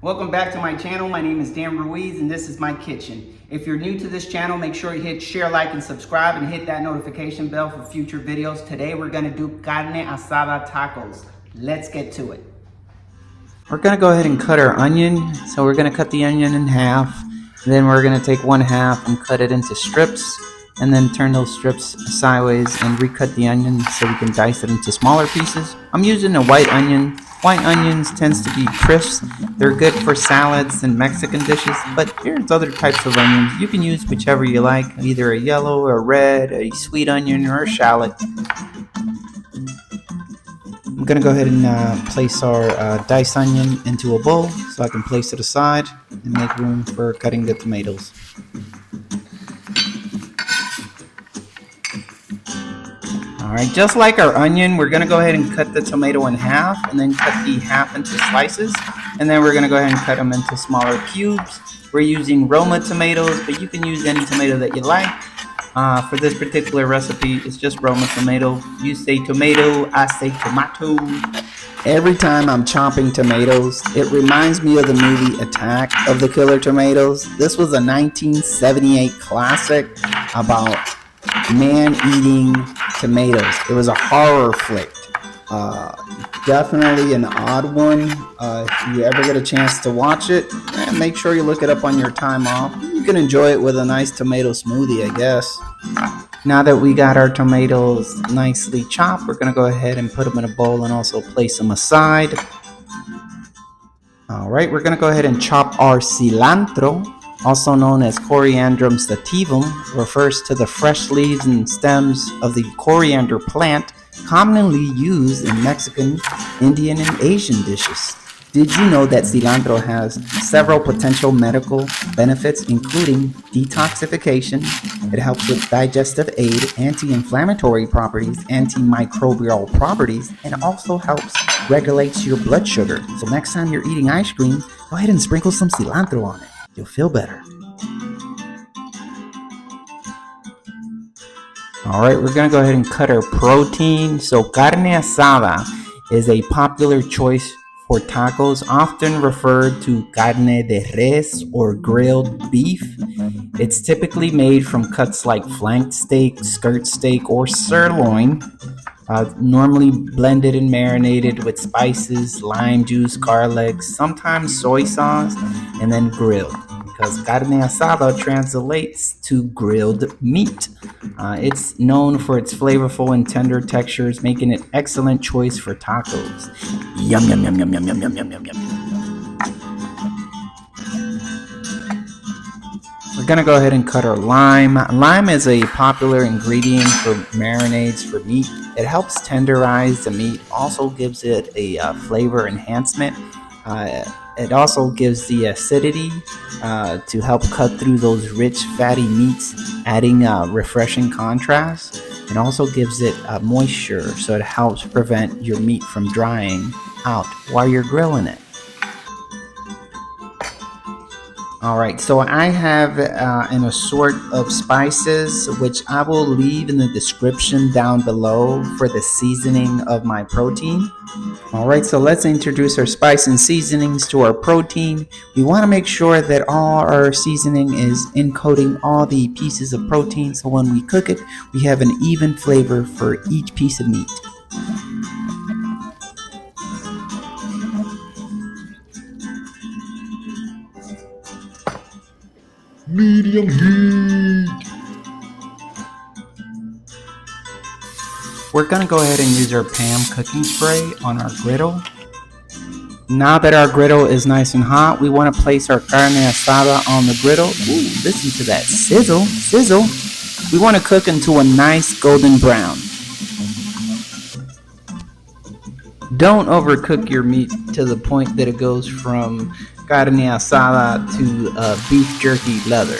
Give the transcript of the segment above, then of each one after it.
Welcome back to my channel. My name is Dan Ruiz and this is my kitchen. If you're new to this channel, make sure you hit share, like, and subscribe and hit that notification bell for future videos. Today we're gonna do carne asada tacos. Let's get to it. We're gonna go ahead and cut our onion. So we're gonna cut the onion in half. Then we're gonna take one half and cut it into strips, and then turn those strips sideways and recut the onion so we can dice it into smaller pieces. I'm using a white onion. White onions tends to be crisp. They're good for salads and Mexican dishes, but there's other types of onions. You can use whichever you like, either a yellow, a red, a sweet onion, or a shallot. I'm gonna go ahead and place our diced onion into a bowl so I can place it aside and make room for cutting the tomatoes. Alright, just like our onion, we're going to go ahead and cut the tomato in half and then cut the half into slices. And then we're going to go ahead and cut them into smaller cubes. We're using Roma tomatoes, but you can use any tomato that you like. For this particular recipe, it's just Roma tomato. You say tomato, I say tomato. Every time I'm chopping tomatoes, it reminds me of the movie Attack of the Killer Tomatoes. This was a 1978 classic about man eating tomatoes. It was a horror flick. Definitely an odd one. If you ever get a chance to watch it, make sure you look it up on your time off. You can enjoy it with a nice tomato smoothie, I guess. Now that we got our tomatoes nicely chopped, we're going to go ahead and put them in a bowl and also place them aside. Alright, we're going to go ahead and chop our cilantro, also known as Coriandrum sativum, refers to the fresh leaves and stems of the coriander plant, commonly used in Mexican, Indian, and Asian dishes. Did you know that cilantro has several potential medical benefits, including detoxification? It helps with digestive aid, anti-inflammatory properties, antimicrobial properties, and also helps regulates your blood sugar. So next time you're eating ice cream, go ahead and sprinkle some cilantro on it. You'll feel better. Alright, we're going to go ahead and cut our protein. So carne asada is a popular choice for tacos, often referred to carne de res or grilled beef. It's typically made from cuts like flank steak, skirt steak, or sirloin. Normally blended and marinated with spices, lime juice, garlic, sometimes soy sauce, and then grilled, because carne asada translates to grilled meat. It's known for its flavorful and tender textures, making it an excellent choice for tacos. Yum, yum, yum, yum, yum, yum, yum, yum, yum, yum. We're going to go ahead and cut our lime. Lime is a popular ingredient for marinades for meat. It helps tenderize the meat, also gives it a flavor enhancement. It also gives the acidity to help cut through those rich fatty meats, adding refreshing contrast. It also gives it moisture, so it helps prevent your meat from drying out while you're grilling it. Alright, so I have an assortment of spices, which I will leave in the description down below for the seasoning of my protein. Alright, so let's introduce our spice and seasonings to our protein. We want to make sure that all our seasoning is encoding all the pieces of protein, so when we cook it, we have an even flavor for each piece of meat. Medium heat. We're going to go ahead and use our PAM cooking spray on our griddle. Now that our griddle is nice and hot, we want to place our carne asada on the griddle. Ooh, listen to that sizzle, sizzle. We want to cook into a nice golden brown. Don't overcook your meat to the point that it goes from carne asada to beef jerky leather,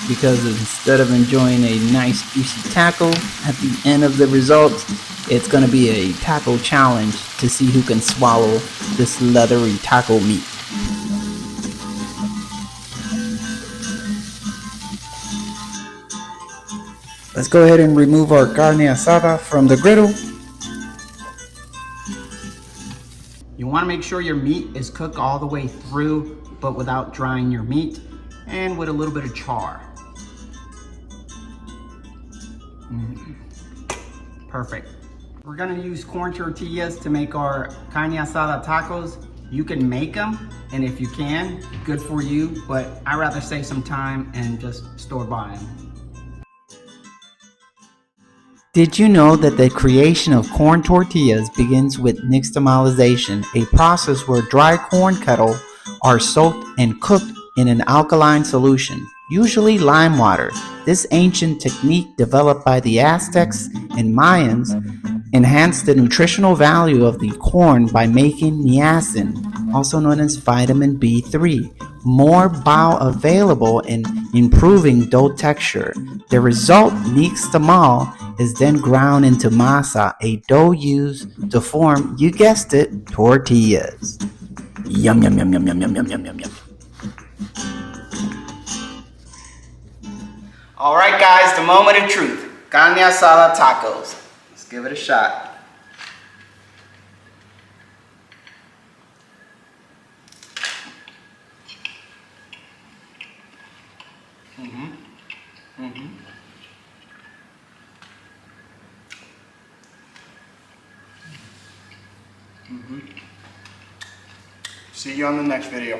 because instead of enjoying a nice juicy taco, at the end of the results, it's going to be a taco challenge to see who can swallow this leathery taco meat. Let's go ahead and remove our carne asada from the griddle. You want to make sure your meat is cooked all the way through. but without drying your meat, and with a little bit of char. Perfect. We're gonna use corn tortillas to make our carne asada tacos. You can make them, and if you can, good for you, but I'd rather save some time and just store buy them. Did you know that the creation of corn tortillas begins with nixtamalization, a process where dry corn kernels are soaked and cooked in an alkaline solution, usually lime water? This ancient technique, developed by the Aztecs and Mayans, enhanced the nutritional value of the corn by making niacin, also known as vitamin B3, more bioavailable and improving dough texture. The result, nixtamal, is then ground into masa, a dough used to form, you guessed it, tortillas. Yum, yum, yum, yum, yum, yum, yum, yum, yum, yum. All right, guys, the moment of truth. Carne asada tacos. Let's give it a shot. See you on the next video.